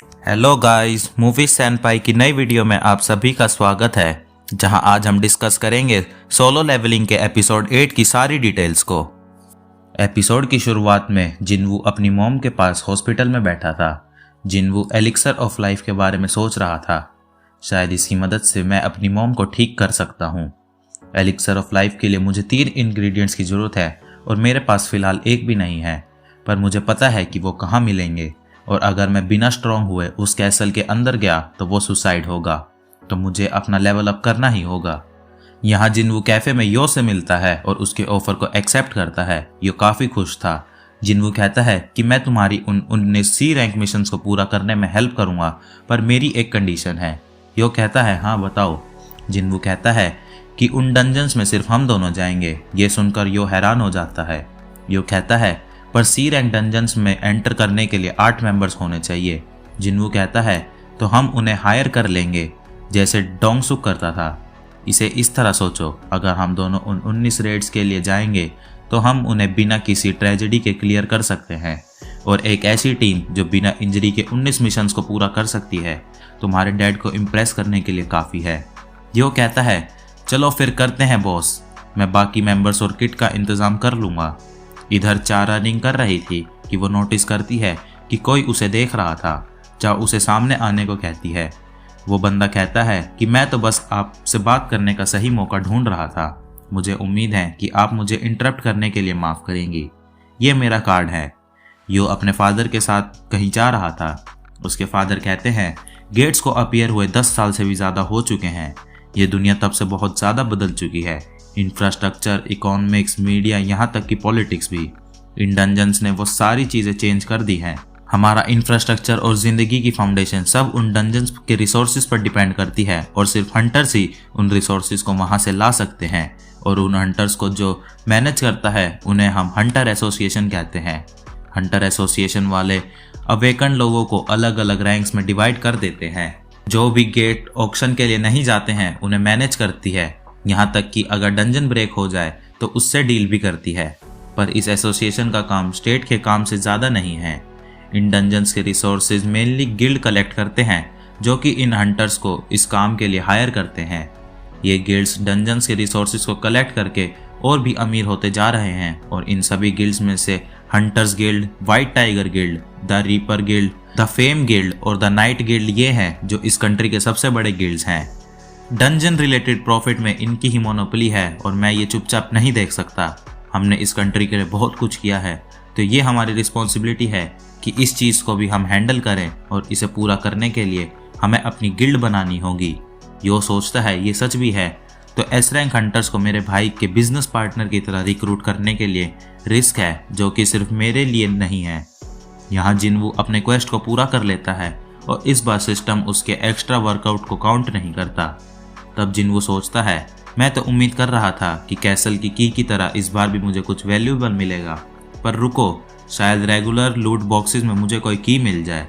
Hello guys, movie सैनपाई की नई video में आप सभी का स्वागत है, जहां आज हम डिस्कस करेंगे सोलो लेवलिंग के एपिसोड 8 की सारी डिटेल्स को। एपिसोड की शुरुआत में जिनवू अपनी मॉम के पास हॉस्पिटल में बैठा था। जिनवू एलिक्सर ऑफ लाइफ के बारे में सोच रहा था। शायद इसकी मदद से मैं अपनी मॉम को ठीक कर सकता हूँ। एलिक्सर ऑफ लाइफ के लिए मुझे 3 इंग्रेडिएंट्स की ज़रूरत है और मेरे पास फ़िलहाल एक भी नहीं है, पर मुझे पता है कि वो कहाँ मिलेंगे। और अगर मैं बिना स्ट्रॉन्ग हुए उस कैसल के अंदर गया तो वो सुसाइड होगा, तो मुझे अपना लेवल अप करना ही होगा। यहाँ जिनवू कैफ़े में यो से मिलता है और उसके ऑफर को एक्सेप्ट करता है। यो काफ़ी खुश था। जिनवू कहता है कि मैं तुम्हारी उन 19 सी रैंक मिशंस को पूरा करने में हेल्प करूँगा, पर मेरी एक कंडीशन है। यो कहता है हाँ बताओ। जिनवू कहता है कि उन डंजन्स में सिर्फ हम दोनों जाएंगे। ये सुनकर यो हैरान हो जाता है। यो कहता है पर सी रैंक डंजन्स में एंटर करने के लिए 8 मेंबर्स होने चाहिए। जिनवू कहता है तो हम उन्हें हायर कर लेंगे, जैसे डोंगसुक करता था। इसे इस तरह सोचो, अगर हम दोनों उन 19 रेड्स के लिए जाएंगे तो हम उन्हें बिना किसी ट्रेजेडी के क्लियर कर सकते हैं। और एक ऐसी टीम जो बिना इंजरी के 19 मिशंस को पूरा कर सकती है, तुम्हारे डैड को इम्प्रेस करने के लिए काफ़ी है। यो कहता है चलो फिर करते हैं बॉस, मैं बाकी मेंबर्स और किट का इंतज़ाम कर लूँगा। इधर चारा रनिंग कर रही थी कि वो नोटिस करती है कि कोई उसे देख रहा था। चा उसे सामने आने को कहती है। वो बंदा कहता है कि मैं तो बस आपसे बात करने का सही मौका ढूंढ रहा था। मुझे उम्मीद है कि आप मुझे इंटरप्ट करने के लिए माफ़ करेंगी। ये मेरा कार्ड है। यो अपने फादर के साथ कहीं जा रहा था। उसके फादर कहते हैं गेट्स को अपीयर हुए 10 साल से भी ज़्यादा हो चुके हैं। ये दुनिया तब से बहुत ज़्यादा बदल चुकी है। इंफ्रास्ट्रक्चर, इकोनॉमिक्स, मीडिया, यहाँ तक कि पॉलिटिक्स भी। इन डंजन्स ने वो सारी चीज़ें चेंज कर दी हैं। हमारा इंफ्रास्ट्रक्चर और ज़िंदगी की फाउंडेशन सब उन डंजन्स के रिसोर्सेज पर डिपेंड करती है, और सिर्फ हंटर्स ही उन रिसोर्सेज को वहाँ से ला सकते हैं। और उन हंटर्स को जो मैनेज करता है उन्हें हम हंटर एसोसिएशन कहते हैं। हंटर एसोसिएशन वाले अवेकन लोगों को अलग अलग रैंक्स में डिवाइड कर देते हैं। जो भी गेट ऑक्शन के लिए नहीं जाते हैं उन्हें मैनेज करती है, यहाँ तक कि अगर डंजन ब्रेक हो जाए तो उससे डील भी करती है। पर इस एसोसिएशन का काम स्टेट के काम से ज़्यादा नहीं है। इन डंजन्स के रिसोर्सेज मेनली गिल्ड कलेक्ट करते हैं, जो कि इन हंटर्स को इस काम के लिए हायर करते हैं। ये गिल्ड्स डंजन्स के रिसोर्सेज को कलेक्ट करके और भी अमीर होते जा रहे हैं, और इन सभी गिल्ड्स में से hunters guild, white tiger guild, the reaper guild, the fame guild और द नाइट गिल्ड ये हैं जो इस कंट्री के सबसे बड़े गिल्ड्स हैं। डंजन रिलेटेड प्रॉफिट में इनकी ही मोनोपोली है, और मैं ये चुपचाप नहीं देख सकता। हमने इस कंट्री के लिए बहुत कुछ किया है, तो ये हमारी रिस्पॉन्सिबिलिटी है कि इस चीज़ को भी हम हैंडल करें, और इसे पूरा करने के लिए हमें अपनी गिल्ड बनानी होगी। यो सोचता है ये सच भी है, तो एस रैंक हंटर्स को मेरे भाई के बिजनेस पार्टनर की तरह रिक्रूट करने के लिए रिस्क है, जो कि सिर्फ मेरे लिए नहीं है। यहाँ जिनवू अपने क्वेस्ट को पूरा कर लेता है, और इस बार सिस्टम उसके एक्स्ट्रा वर्कआउट को काउंट नहीं करता। तब जिनवू सोचता है मैं तो उम्मीद कर रहा था कि कैसल की तरह इस बार भी मुझे कुछ वैल्यूएबल मिलेगा, पर रुको, शायद रेगुलर लूट बॉक्सेस में मुझे कोई की मिल जाए।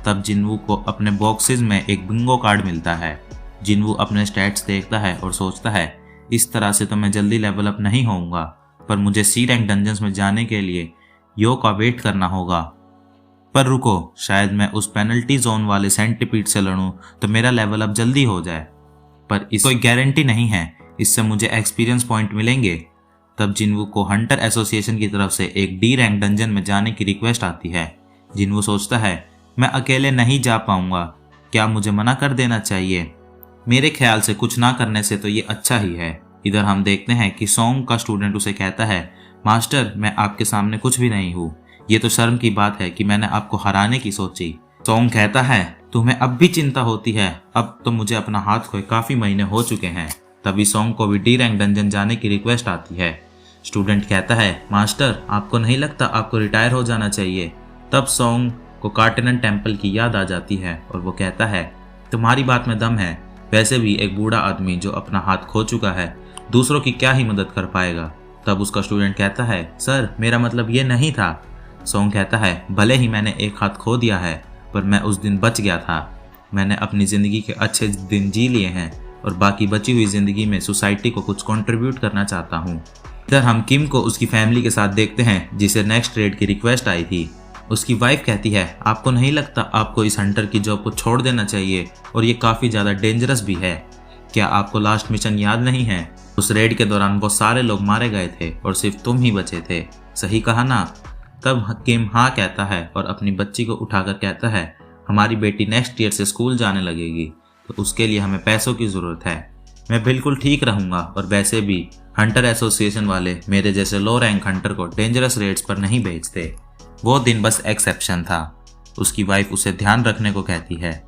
तब जिनवू को अपने बॉक्सेस में एक बिंगो कार्ड मिलता है। जिनवू अपने स्टैट्स देखता है और सोचता है इस तरह से तो मैं जल्दी लेवल अप नहीं होऊंगा, पर मुझे सी रैंक डंजन्स में जाने के लिए यो का वेट करना होगा। पर रुको, शायद मैं उस पेनल्टी जोन वाले सेंटीपीड से लड़ूं तो मेरा लेवल अप जल्दी हो जाए, पर इस कोई गारंटी नहीं है, इससे मुझे एक्सपीरियंस पॉइंट मिलेंगे। तब जिनवू को हंटर एसोसिएशन की तरफ से एक डी रैंक डंजन में जाने की रिक्वेस्ट आती है। जिनवू सोचता है मैं अकेले नहीं जा पाऊंगा, क्या मुझे मना कर देना चाहिए? मेरे ख्याल से कुछ ना करने से तो ये अच्छा ही है। इधर हम देखते हैं कि सॉन्ग का स्टूडेंट उसे कहता है मास्टर, मैं आपके सामने कुछ भी नहीं हूँ, ये तो शर्म की बात है कि मैंने आपको हराने की सोची। सॉन्ग कहता है तुम्हें अब भी चिंता होती है, अब तो मुझे अपना हाथ खोए काफ़ी महीने हो चुके हैं। तभी सॉन्ग को भी डी रैंक डंजन जाने की रिक्वेस्ट आती है। स्टूडेंट कहता है मास्टर, आपको नहीं लगता आपको रिटायर हो जाना चाहिए? तब सॉन्ग को कार्टनन टेम्पल की याद आ जाती है, और वो कहता है तुम्हारी बात में दम है, वैसे भी एक बूढ़ा आदमी जो अपना हाथ खो चुका है दूसरों की क्या ही मदद कर पाएगा। तब उसका स्टूडेंट कहता है सर, मेरा मतलब ये नहीं था। सॉन्ग कहता है भले ही मैंने एक हाथ खो दिया है, पर मैं उस दिन बच गया था। मैंने अपनी ज़िंदगी के अच्छे दिन जी लिए हैं, और बाकी बची हुई ज़िंदगी में सोसाइटी को कुछ कंट्रीब्यूट करना चाहता हूँ। इधर हम किम को उसकी फैमिली के साथ देखते हैं, जिसे नेक्स्ट रेड की रिक्वेस्ट आई थी। उसकी वाइफ कहती है, आपको नहीं लगता आपको इस हंटर की जॉब को छोड़ देना चाहिए और ये काफ़ी ज़्यादा डेंजरस भी है। क्या आपको लास्ट मिशन याद नहीं है? उस रेड के दौरान बहुत सारे लोग मारे गए थे और सिर्फ तुम ही बचे थे, सही कहा ना? तब किम हाँ कहता है और अपनी बच्ची को उठाकर कहता है, हमारी बेटी नेक्स्ट ईयर से स्कूल जाने लगेगी, तो उसके लिए हमें पैसों की ज़रूरत है। मैं बिल्कुल ठीक रहूँगा, और वैसे भी हंटर एसोसिएशन वाले मेरे जैसे लो रैंक हंटर को डेंजरस रेड्स पर नहीं भेजते। वो दिन बस एक्सेप्शन था। उसकी वाइफ उसे ध्यान रखने को कहती है।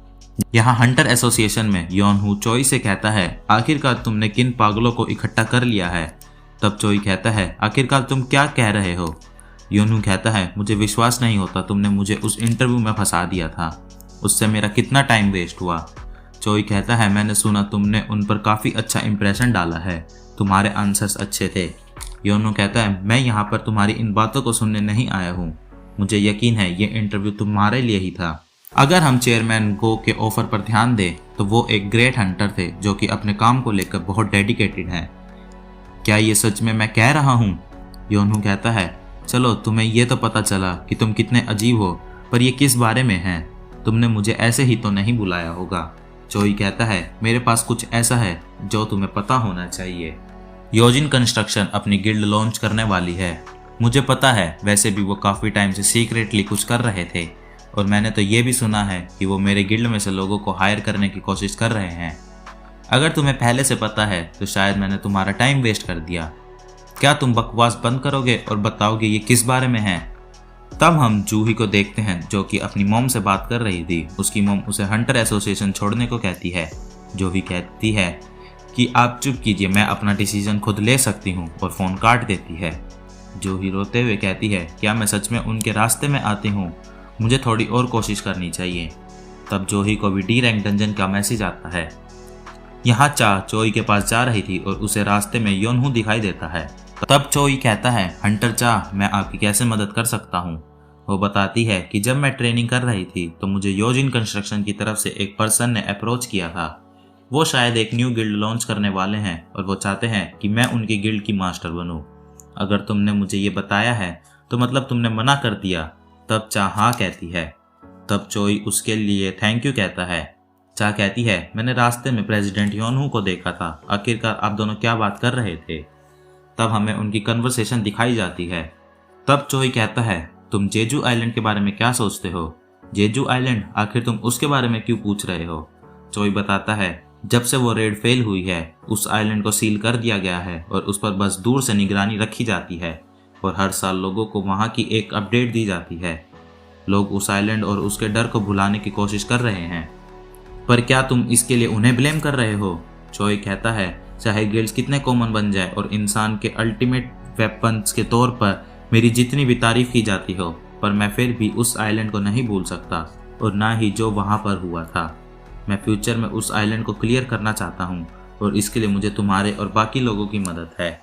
यहाँ हंटर एसोसिएशन में योनहू चोई से कहता है, आखिरकार तुमने किन पागलों को इकट्ठा कर लिया है? तब चोई कहता है, आखिरकार तुम क्या कह रहे हो? योनहू कहता है, मुझे विश्वास नहीं होता तुमने मुझे उस इंटरव्यू में फंसा दिया था, उससे मेरा कितना टाइम वेस्ट हुआ। चोई कहता है, मैंने सुना तुमने उन पर काफ़ी अच्छा इंप्रेशन डाला है, तुम्हारे आंसर्स अच्छे थे। योनहू कहता है, मैं यहाँ पर तुम्हारी इन बातों को सुनने नहीं आया हूँ, मुझे यकीन है ये इंटरव्यू तुम्हारे लिए ही था। अगर हम चेयरमैन गो के ऑफर पर ध्यान दें तो वो एक ग्रेट हंटर थे जो कि अपने काम को लेकर बहुत डेडिकेटेड हैं। क्या ये सच में मैं कह रहा हूँ? योनहू कहता है, चलो तुम्हें ये तो पता चला कि तुम कितने अजीब हो, पर ये किस बारे में है? तुमने मुझे ऐसे ही तो नहीं बुलाया होगा। चोई कहता है, मेरे पास कुछ ऐसा है जो तुम्हें पता होना चाहिए। योजिन कंस्ट्रक्शन अपनी गिल्ड लॉन्च करने वाली है। मुझे पता है, वैसे भी वो काफ़ी टाइम से सीक्रेटली कुछ कर रहे थे, और मैंने तो ये भी सुना है कि वो मेरे गिल्ड में से लोगों को हायर करने की कोशिश कर रहे हैं। अगर तुम्हें पहले से पता है तो शायद मैंने तुम्हारा टाइम वेस्ट कर दिया। क्या तुम बकवास बंद करोगे और बताओगे ये किस बारे में है? तब हम जूही को देखते हैं जो कि अपनी मॉम से बात कर रही थी। उसकी मॉम उसे हंटर एसोसिएशन छोड़ने को कहती है। जूही कहती है कि आप चुप कीजिए, मैं अपना डिसीजन खुद ले सकती हूँ, और फ़ोन काट देती है। जूही रोते हुए कहती है, क्या मैं सच में उनके रास्ते में आती हूँ? मुझे थोड़ी और कोशिश करनी चाहिए। तब जूही को भी डी रैंक डंजन का मैसेज आता है। यहाँ चा चोई के पास जा रही थी और उसे रास्ते में योनहू दिखाई देता है। तब चोई कहता है, हंटर चा, मैं आपकी कैसे मदद कर सकता हूँ? वो बताती है कि जब मैं ट्रेनिंग कर रही थी तो मुझे योजिन कंस्ट्रक्शन की तरफ से एक पर्सन ने अप्रोच किया था। वो शायद एक न्यू गिल्ड लॉन्च करने वाले हैं और वो चाहते हैं कि मैं उनकी गिल्ड की मास्टर बनूं। अगर तुमने मुझे ये बताया है तो मतलब तुमने मना कर दिया। तब चा हाँ कहती है। तब चोई उसके लिए थैंक यू कहता है। चा कहती है, मैंने रास्ते में प्रेसिडेंट योनहू को देखा था, आखिरकार आप दोनों क्या बात कर रहे थे? तब हमें उनकी कन्वर्सेशन दिखाई जाती है। तब चोई कहता है, तुम जेजू आइलैंड के बारे में क्या सोचते हो? जेजू आइलैंड, आखिर तुम उसके बारे में क्यों पूछ रहे हो? चोई बताता है, जब से वो रेड फेल हुई है उस आइलैंड को सील कर दिया गया है और उस पर बस दूर से निगरानी रखी जाती है, और हर साल लोगों को वहाँ की एक अपडेट दी जाती है। लोग उस आइलैंड और उसके डर को भुलाने की कोशिश कर रहे हैं, पर क्या तुम इसके लिए उन्हें ब्लेम कर रहे हो? चोई कहता है, चाहे गिल्ड्स कितने कॉमन बन जाए और इंसान के अल्टीमेट वेपन्स के तौर पर मेरी जितनी भी तारीफ की जाती हो, पर मैं फिर भी उस आइलैंड को नहीं भूल सकता, और ना ही जो वहाँ पर हुआ था। मैं फ्यूचर में उस आइलैंड को क्लियर करना चाहता हूँ, और इसके लिए मुझे तुम्हारे और बाकी लोगों की मदद है।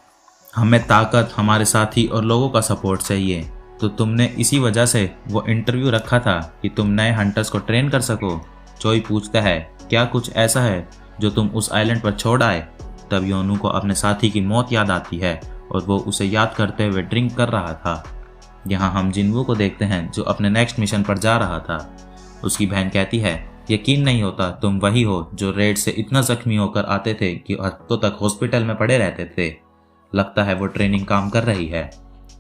हमें ताकत, हमारे साथी और लोगों का सपोर्ट चाहिए। तो तुमने इसी वजह से वो इंटरव्यू रखा था कि तुम नए हंटर्स को ट्रेन कर सको? चोई पूछता है, क्या कुछ ऐसा है जो तुम उस आइलैंड पर छोड़ आए? तब योनू को अपने साथी की मौत याद आती है और वो उसे याद करते हुए ड्रिंक कर रहा था। यहाँ हम जिनवू को देखते हैं जो अपने नेक्स्ट मिशन पर जा रहा था। उसकी बहन कहती है, यकीन नहीं होता तुम वही हो जो रेड से इतना जख्मी होकर आते थे कि हफ्तों तक हॉस्पिटल में पड़े रहते थे। लगता है वो ट्रेनिंग काम कर रही है।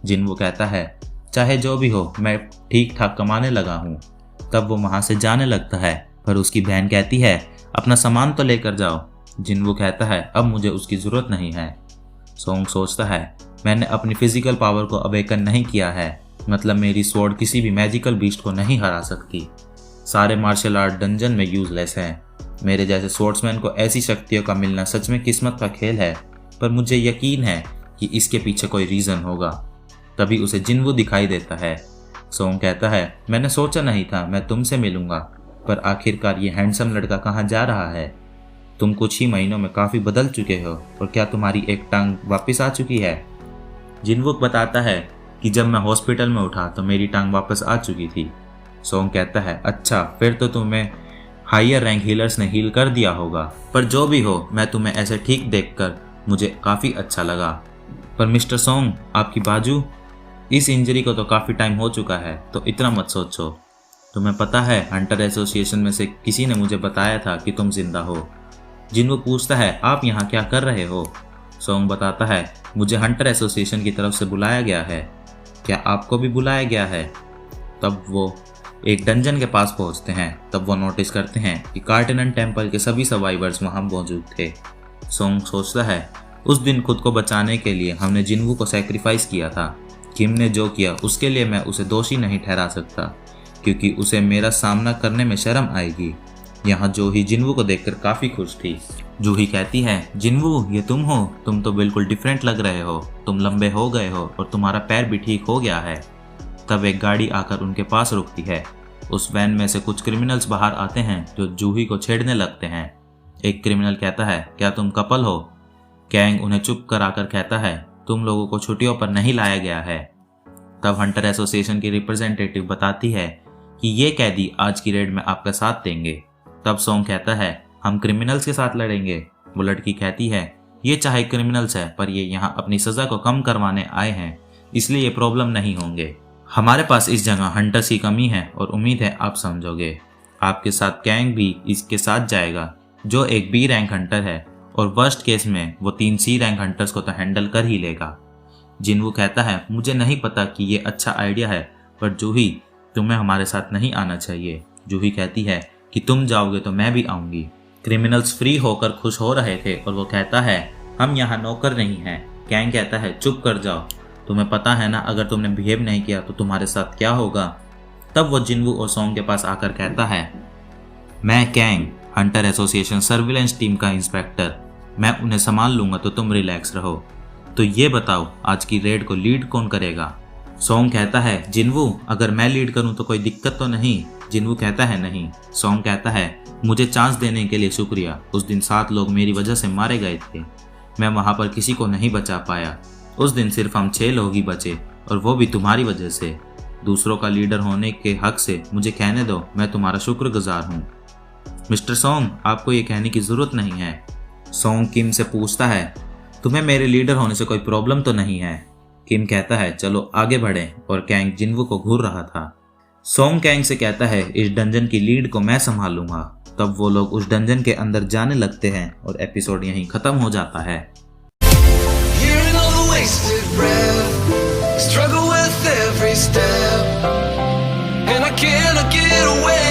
जिनवू कहता है, चाहे जो भी हो, मैं ठीक ठाक कमाने लगा हूँ। तब वो वहाँ से जाने लगता है, पर उसकी बहन कहती है, अपना सामान तो लेकर जाओ। जिनवू कहता है, अब मुझे उसकी ज़रूरत नहीं है। सोंग सोचता है, मैंने अपनी फिजिकल पावर को अवेकन नहीं किया है, मतलब मेरी स्वॉर्ड किसी भी मैजिकल बीस्ट को नहीं हरा सकती। सारे मार्शल आर्ट डंजन में यूजलेस हैं। मेरे जैसे स्वॉर्ड्समैन को ऐसी शक्तियों का मिलना सच में किस्मत का खेल है, पर मुझे यकीन है कि इसके पीछे कोई रीज़न होगा। तभी उसे जिनवू दिखाई देता है। सोंग कहता है, मैंने सोचा नहीं था मैं तुमसे मिलूंगा, पर आखिरकार ये हैंडसम लड़का कहाँ जा रहा है? तुम कुछ ही महीनों में काफ़ी बदल चुके हो, और क्या तुम्हारी एक टांग वापस आ चुकी है? जिनवू बताता है कि जब मैं हॉस्पिटल में उठा तो मेरी टांग वापस आ चुकी थी। सोंग कहता है, अच्छा, फिर तो तुम्हें हायर रैंक हीलर्स ने हील कर दिया होगा, पर जो भी हो, मैं तुम्हें ऐसे ठीक देखकर मुझे काफ़ी अच्छा लगा। पर मिस्टर सोंग, आपकी बाजू? इस इंजरी को तो काफ़ी टाइम हो चुका है, तो इतना मत सोचो। तुम्हें पता है हंटर एसोसिएशन में से किसी ने मुझे बताया था कि तुम जिंदा हो। जिन्वो पूछता है आप यहाँ क्या कर रहे हो। सोंग बताता है मुझे हंटर एसोसिएशन की तरफ से बुलाया गया है, क्या आपको भी बुलाया गया है। तब वो एक डंजन के पास पहुंचते हैं। तब वो नोटिस करते हैं कि कार्टिनन टेम्पल के सभी सर्वाइवर्स वहां मौजूद थे। सोंग सोचता है उस दिन खुद को बचाने के लिए हमने जिन्वू को सैक्रिफाइस किया था। किम ने जो किया उसके लिए मैं उसे दोषी नहीं ठहरा सकता, क्योंकि उसे मेरा सामना करने में शर्म आएगी। यहाँ जूही जिन्वू को देखकर काफ़ी खुश थी। जूही कहती है जिन्वू ये तुम हो, तुम तो बिल्कुल डिफरेंट लग रहे हो, तुम लंबे हो गए हो और तुम्हारा पैर भी ठीक हो गया है। तब एक गाड़ी आकर उनके पास रुकती है। उस वैन में से कुछ क्रिमिनल्स बाहर आते हैं जो जूही को छेड़ने लगते हैं। एक क्रिमिनल कहता है क्या तुम कपल हो। कैंग उन्हें चुप कराकर कहता है तुम लोगों को छुट्टियों पर नहीं लाया गया है। तब हंटर एसोसिएशन की रिप्रेजेंटेटिव बताती है कि ये कैदी आज की रेड में आपका साथ देंगे। तब सोंग कहता है हम क्रिमिनल्स के साथ लड़ेंगे। वो लड़की कहती है ये चाहे क्रिमिनल्स है पर ये यहाँ अपनी सज़ा को कम करवाने आए हैं, इसलिए ये प्रॉब्लम नहीं होंगे। हमारे पास इस जगह हंटर्स की कमी है और उम्मीद है आप समझोगे। आपके साथ कैंग भी इसके साथ जाएगा जो एक बी रैंक हंटर है, और वर्स्ट केस में वो 3 सी रैंक हंटर्स को तो हैंडल कर ही लेगा। जिन्वू कहता है मुझे नहीं पता कि ये अच्छा आइडिया है, पर जूही तुम्हें हमारे साथ नहीं आना चाहिए। जूही कहती है कि तुम जाओगे तो मैं भी आऊँगी। क्रिमिनल्स फ्री होकर खुश हो रहे थे और वो कहता है हम यहाँ नौकर नहीं हैं। कैंग कहता है चुप कर जाओ, तुम्हें पता है ना अगर तुमने बिहेव नहीं किया तो तुम्हारे साथ क्या होगा। तब वो जिन्वू और सोंग के पास आकर कहता है मैं Kang, Hunter association surveillance team का इंस्पेक्टर, मैं उन्हें संभाल लूंगा, तो तुम रिलैक्स रहो। तो ये बताओ आज की रेड को लीड कौन करेगा। सोंग कहता है जिन्वू अगर मैं लीड करूं तो कोई दिक्कत तो नहीं। जिन्वू कहता है नहीं। सोंग कहता है मुझे चांस देने के लिए शुक्रिया। उस दिन 7 लोग मेरी वजह से मारे गए थे, मैं वहां पर किसी को नहीं बचा पाया। उस दिन सिर्फ हम 6 लोग ही बचे और वो भी तुम्हारी वजह से। दूसरों का लीडर होने के हक से मुझे कहने दो मैं तुम्हारा शुक्रगुजार हूँ। मिस्टर सोंग आपको ये कहने की जरूरत नहीं है। सोंग किम से पूछता है तुम्हें मेरे लीडर होने से कोई प्रॉब्लम तो नहीं है। किम कहता है चलो आगे बढ़ें, और कैंग जिन्वू को घूर रहा था। सोंग कैंग से कहता है इस डंजन की लीड को मैं संभालूंगा। तब वो लोग उस डंजन के अंदर जाने लगते हैं और एपिसोड यहीं खत्म हो जाता है। Wasted breath, struggle with every step, and I cannot get away.